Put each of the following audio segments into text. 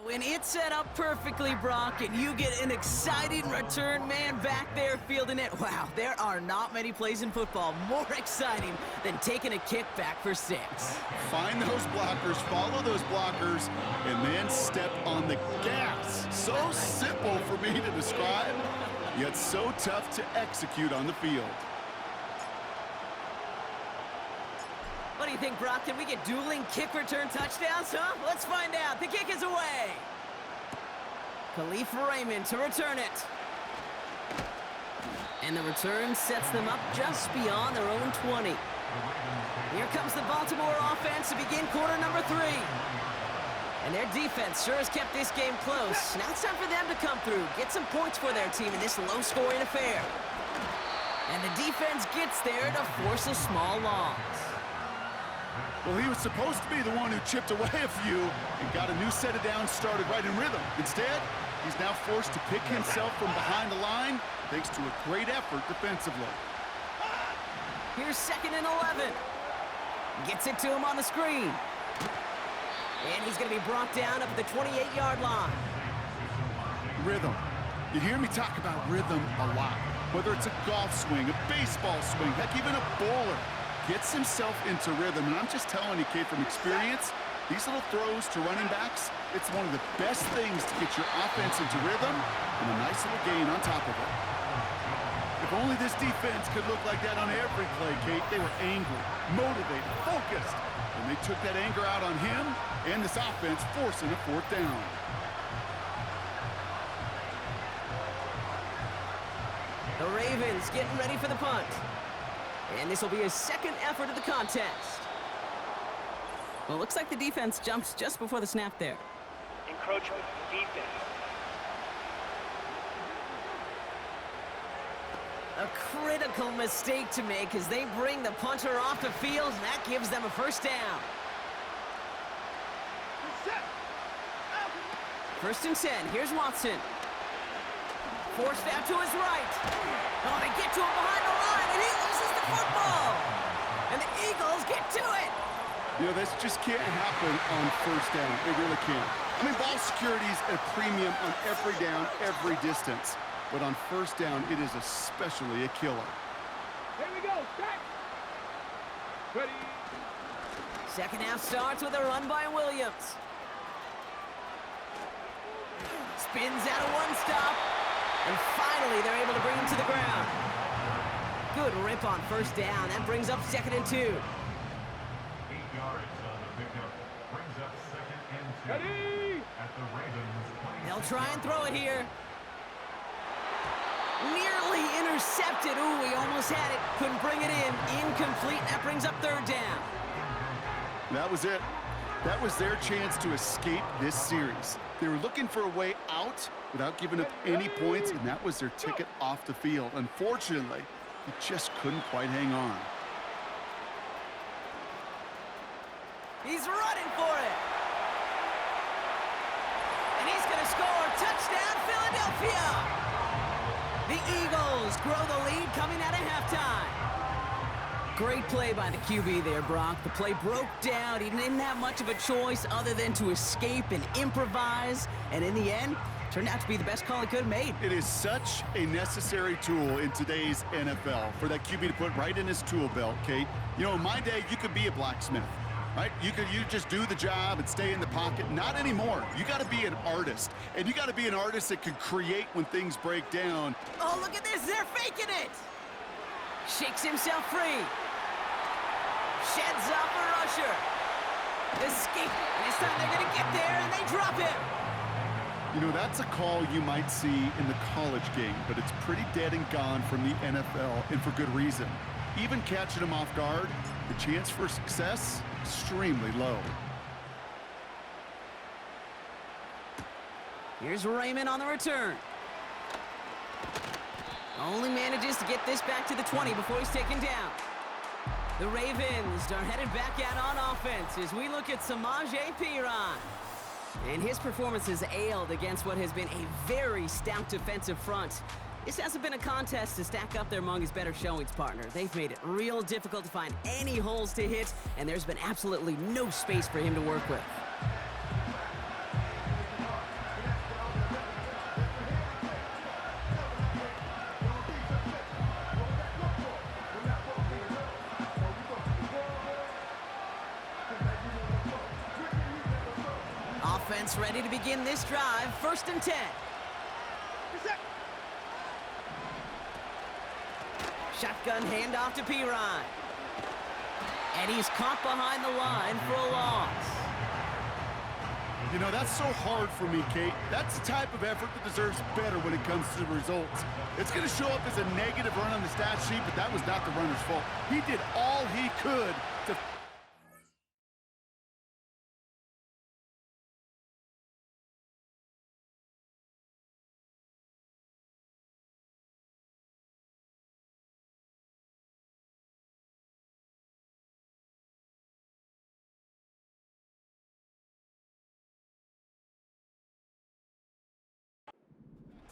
When it's set up perfectly, Brock, and you get an exciting return man back there fielding it, wow, there are not many plays in football more exciting than taking a kick back for 6. Find those blockers, follow those blockers, and then step on the gas. So simple for me to describe, yet so tough to execute on the field. What do you think, Brock? Can we get dueling kick return touchdowns, huh? Let's find out. The kick is away. Khalif Raymond to return it. And the return sets them up just beyond their own 20. Here comes the Baltimore offense to begin quarter number 3. And their defense sure has kept this game close. Now it's time for them to come through, get some points for their team in this low-scoring affair. And the defense gets there to force a small loss. Well, he was supposed to be the one who chipped away a few and got a new set of downs started right in rhythm. Instead, he's now forced to pick himself from behind the line thanks to a great effort defensively. Here's 2nd and 11. Gets it to him on the screen. And he's going to be brought down up at the 28-yard line. Rhythm. You hear me talk about rhythm a lot. Whether it's a golf swing, a baseball swing, heck, even a bowler. Gets himself into rhythm, and I'm just telling you, kid, from experience, these little throws to running backs, it's one of the best things to get your offense into rhythm and a nice little gain on top of it. If only this defense could look like that on every play, Kate. They were angry, motivated, focused, and they took that anger out on him and this offense, forcing a 4th down. The Ravens getting ready for the punt. And this will be his 2nd effort of the contest. Well, it looks like the defense jumps just before the snap there. Encroachment defense. A critical mistake to make as they bring the punter off the field, and that gives them a 1st down. 1st and 10. Here's Watson. Forced out to his right. Oh, they get to him behind the line, and he loses the football. And the Eagles get to it. You know, this just can't happen on 1st down. It really can't. I mean, ball security is a premium on every down, every distance. But on 1st down, it is especially a killer. Here we go. Back. Ready. 2nd half starts with a run by Williams. Spins out of one stop. And finally, they're able to bring him to the ground. Good rip on 1st down. That brings up 2nd and 2. 8 yards on the pickup. Brings up 2nd and 2. Ready. At the Ravens 20. They'll try and throw it here. Nearly intercepted. Ooh, he almost had it. Couldn't bring it in. Incomplete. That brings up 3rd down. That was it. That was their chance to escape this series. They were looking for a way out without giving up any points, and that was their ticket off the field. Unfortunately, he just couldn't quite hang on. He's running for it. And he's going to score. Touchdown, Philadelphia. The Eagles grow the lead coming out of halftime. Great play by the QB there, Brock. The play broke down. He didn't have much of a choice other than to escape and improvise. And in the end, turned out to be the best call he could have made. It is such a necessary tool in today's NFL for that QB to put right in his tool belt, Kate. You know, in my day, you could be a blacksmith, right? You just do the job and stay in the pocket. Not anymore. You got to be an artist. And you got to be an artist that can create when things break down. Oh, look at this. They're faking it. Shakes himself free. Sheds off a rusher. Escape. This time they're going to get there, and they drop him. You know, that's a call you might see in the college game, but it's pretty dead and gone from the NFL, and for good reason. Even catching him off guard, the chance for success, extremely low. Here's Raymond on the return. Only manages to get this back to the 20 before he's taken down. The Ravens are headed back out on offense as we look at Samaje Perine. And his performance has ailed against what has been a very stout defensive front. This hasn't been a contest to stack up there among his better showings, partner. They've made it real difficult to find any holes to hit, and there's been absolutely no space for him to work with. Offense ready to begin this drive. 1st and 10. Shotgun handoff to Piron. And he's caught behind the line for a loss. You know, that's so hard for me, Kate. That's the type of effort that deserves better when it comes to the results. It's going to show up as a negative run on the stat sheet, but that was not the runner's fault. He did all he could to...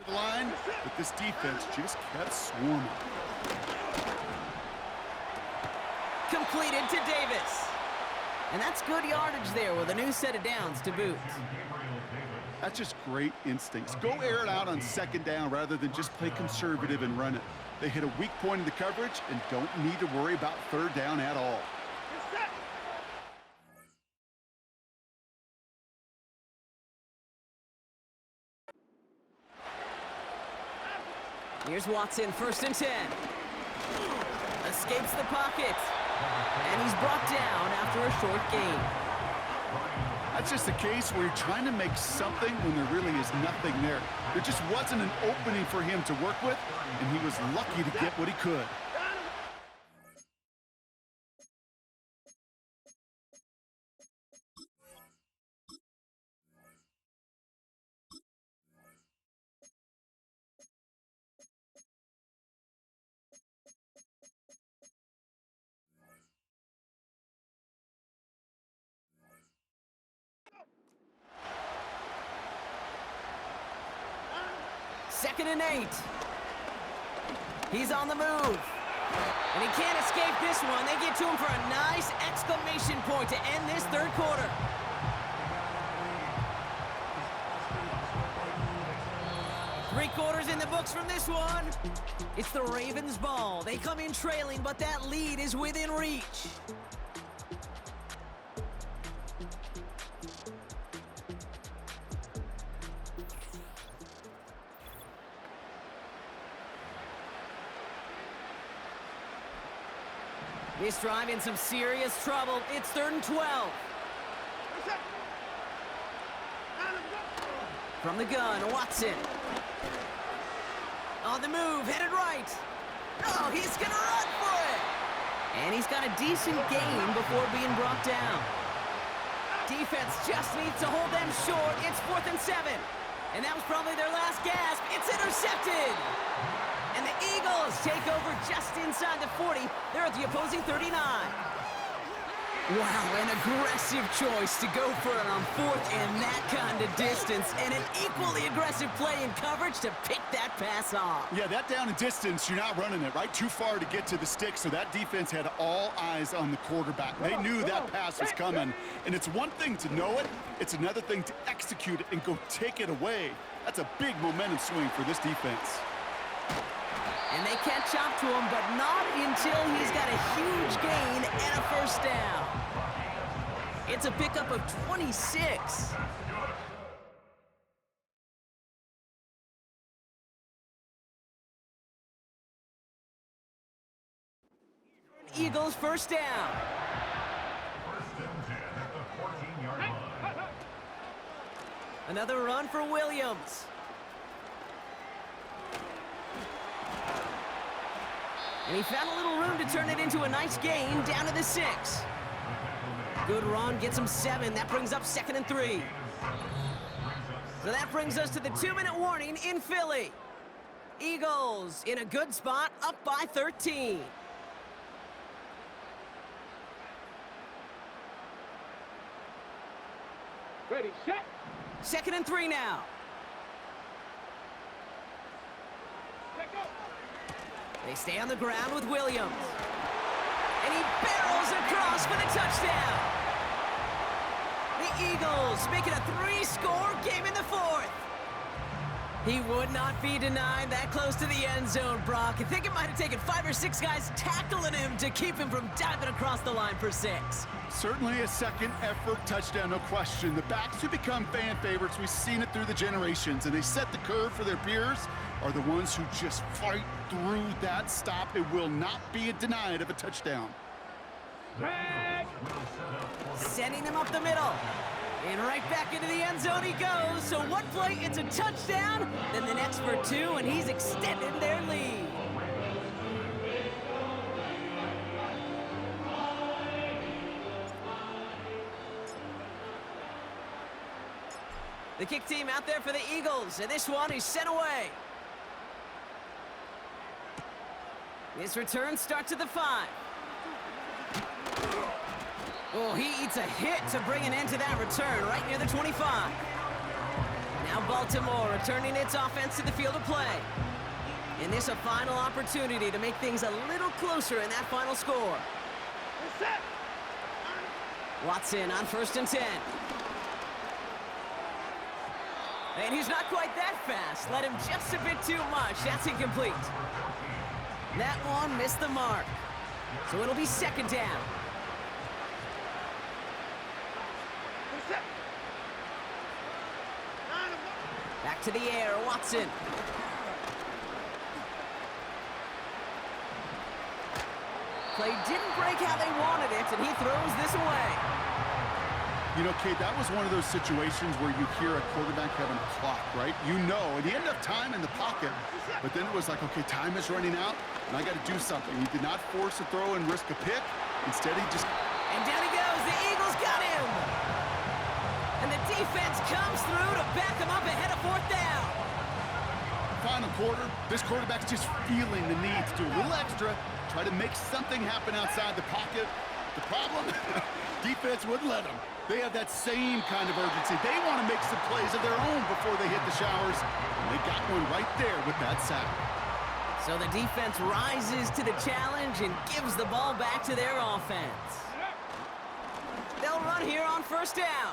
to the line, but this defense just kept swarming. Completed to Davis. And that's good yardage there with a new set of downs to boot. That's just great instincts. Go air it out on 2nd down rather than just play conservative and run it. They hit a weak point in the coverage and don't need to worry about 3rd down at all. Here's Watson, 1st and 10. Escapes the pocket. And he's brought down after a short gain. That's just a case where you're trying to make something when there really is nothing there. There just wasn't an opening for him to work with, and he was lucky to get what he could. Second and 8. He's on the move. And he can't escape this one. They get to him for a nice exclamation point to end this 3rd quarter. Three quarters in the books from this one. It's the Ravens' ball. They come in trailing, but that lead is within reach. This drive in some serious trouble. It's 3rd and 12. From the gun, Watson. On the move, headed right. Oh, he's gonna run for it. And he's got a decent gain before being brought down. Defense just needs to hold them short. It's 4th and 7. And that was probably their last gasp. It's intercepted. And the Eagles take over just inside the 40. They're at the opposing 39. Wow, an aggressive choice to go for it on 4th and that kind of distance. And an equally aggressive play in coverage to pick that pass off. Yeah, that down and distance, you're not running it, right? Too far to get to the stick, so that defense had all eyes on the quarterback. They knew that pass was coming. And it's one thing to know it, it's another thing to execute it and go take it away. That's a big momentum swing for this defense. And they catch up to him, but not until he's got a huge gain and a 1st down. It's a pickup of 26. Eagles 1st down. 1st and 10 at the 14-yard line. Another run for Williams. And he found a little room to turn it into a nice gain down to the 6. Good run, gets him 7. That brings up 2nd and 3. So that brings us to the 2-minute warning in Philly. Eagles in a good spot, up by 13. Ready, set. 2nd and 3 now. Let go. They stay on the ground with Williams. And he barrels across for the touchdown. The Eagles make it a 3-score game in the 4th. He would not be denied that close to the end zone, Brock. I think it might have taken 5 or 6 guys tackling him to keep him from diving across the line for 6. Certainly a second effort touchdown, no question. The backs who become fan favorites, we've seen it through the generations, and they set the curve for their peers, are the ones who just fight through that stop. It will not be denied of a touchdown. Sending him up the middle. And right back into the end zone he goes. So one play, it's a touchdown. Then the next for 2, and he's extended their lead. The kick team out there for the Eagles, and this one is sent away. This return starts at the 5. Oh, he eats a hit to bring an end to that return right near the 25. Now Baltimore returning its offense to the field of play. And this a final opportunity to make things a little closer in that final score. Watson on 1st and 10. And he's not quite that fast. Let him just a bit too much. That's incomplete. That one missed the mark. So it'll be 2nd down. Back to the air, Watson. Play didn't break how they wanted it, and he throws this away. You know, Kate, that was one of those situations where you hear a quarterback having a clock, right? You know, and he ended up time in the pocket, but then it was like, okay, time is running out, and I got to do something. He did not force a throw and risk a pick. Instead, he just... And down he goes. The Eagles got him. And the defense comes through to back him up ahead of 4th down. Final quarter, this quarterback's just feeling the need to do a little extra, try to make something happen outside the pocket. The problem? Defense wouldn't let them. They have that same kind of urgency. They want to make some plays of their own before they hit the showers. And they got one right there with that sack. So the defense rises to the challenge and gives the ball back to their offense. They'll run here on 1st down.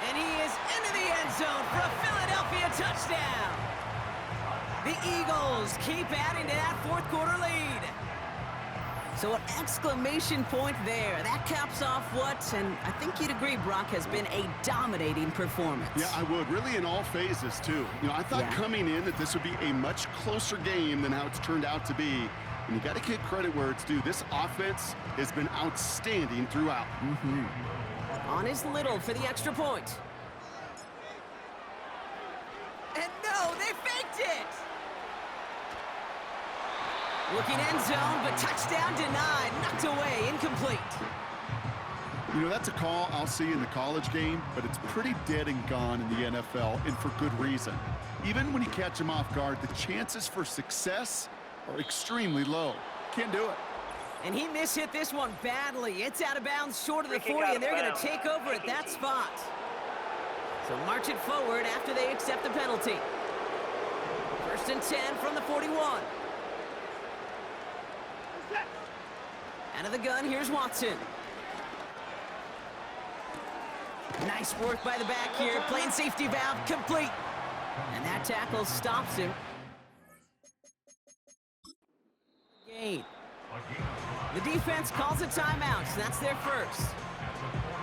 And he is into the end zone for a Philadelphia touchdown. The Eagles keep adding to that 4th quarter lead. So an exclamation point there. That caps off what, and I think you'd agree, Brock, has been a dominating performance. Yeah, I would. Really in all phases, too. You know, I thought coming in that this would be a much closer game than how it's turned out to be. And you got to give credit where it's due. This offense has been outstanding throughout. On his little for the extra point. And no, they faked it! Looking end zone, but touchdown denied. Knocked away, incomplete. You know, that's a call I'll see in the college game, but it's pretty dead and gone in the NFL, and for good reason. Even when you catch them off guard, the chances for success are extremely low. Can't do it. And he mishit this one badly. It's out of bounds short of the 40, and they're going to take over at that spot. So march it forward after they accept the penalty. 1st and 10 from the 41. Out of the gun, here's Watson. Nice work by the back here. Playing safety valve complete. And that tackle stops him. Gain. The defense calls a timeout, so that's their first.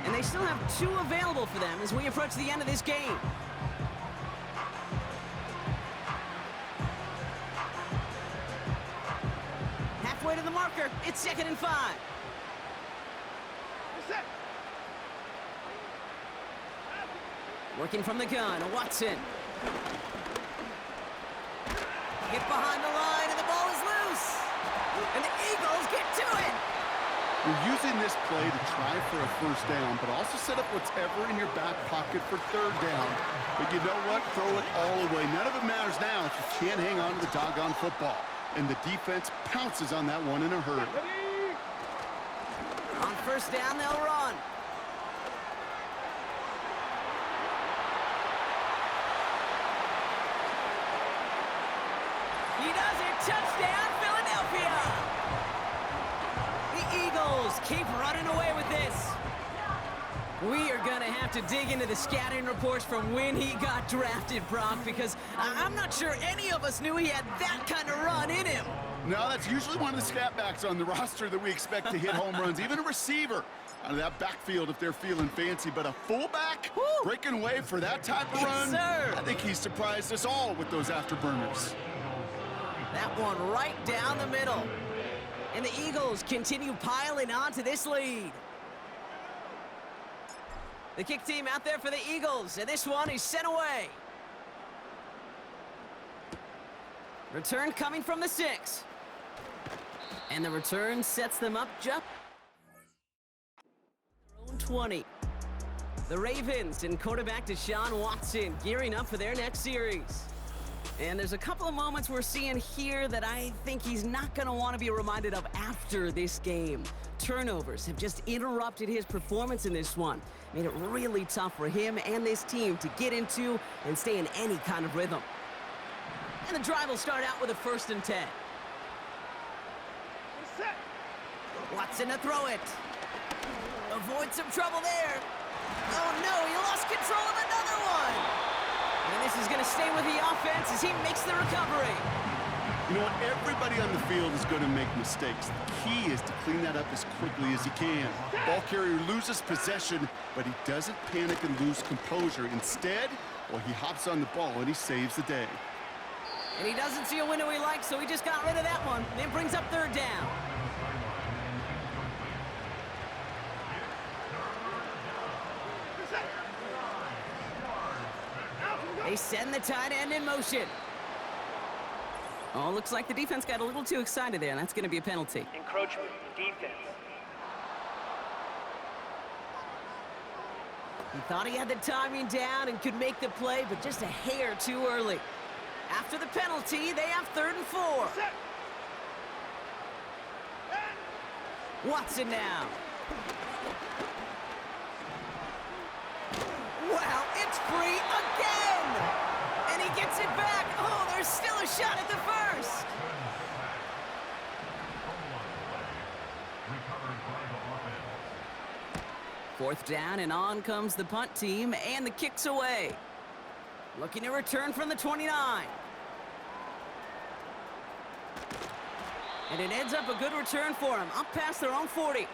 And they still have 2 available for them as we approach the end of this game. Halfway to the marker, it's 2nd and 5. Working from the gun, Watson. Hit behind the line, and the ball is loose. And the Eagles get to it. You're using this play to try for a 1st down, but also set up whatever in your back pocket for 3rd down. But you know what? Throw it all away. None of it matters now if you can't hang on to the doggone football. And the defense pounces on that one in a hurry. On 1st down, they'll run. He does it. Touchdown, Philadelphia. The Eagles keep running away with this. We are going to have to dig into the scouting reports from when he got drafted, Brock, because I'm not sure any of us knew he had that kind of run in him. No, that's usually one of the scat backs on the roster that we expect to hit home runs, even a receiver out of that backfield if they're feeling fancy. But a fullback breaking away for that type of run, sir. I think he surprised us all with those afterburners. That one right down the middle. And the Eagles continue piling on to this lead. The kick team out there for the Eagles, and this one is sent away. Return coming from the 6. And the return sets them up just their own 20. The Ravens and quarterback Deshaun Watson gearing up for their next series. And there's a couple of moments we're seeing here that I think he's not going to want to be reminded of after this game. Turnovers have just interrupted his performance in this one. Made it really tough for him and this team to get into and stay in any kind of rhythm. And the drive will start out with a 1st and 10. Watson to throw it. Avoid some trouble there. Oh no, he lost control of another one. And this is going to stay with the offense as he makes the recovery. You know what? Everybody on the field is going to make mistakes. The key is to clean that up as quickly as he can. Ball carrier loses possession, but he doesn't panic and lose composure. Instead, well, he hops on the ball and he saves the day. And he doesn't see a window he likes, so he just got rid of that one. Then brings up 3rd down. They send the tight end in motion. Oh, looks like the defense got a little too excited there, and that's going to be a penalty. Encroachment, defense. He thought he had the timing down and could make the play, but just a hair too early. After the penalty, they have 3rd and 4. Watson now. Wow, it's free again! And he gets it back. Oh, there's still a shot at the 1st. Fourth down, and on comes the punt team, and the kick's away. Looking to return from the 29. And it ends up a good return for him, up past their own 40.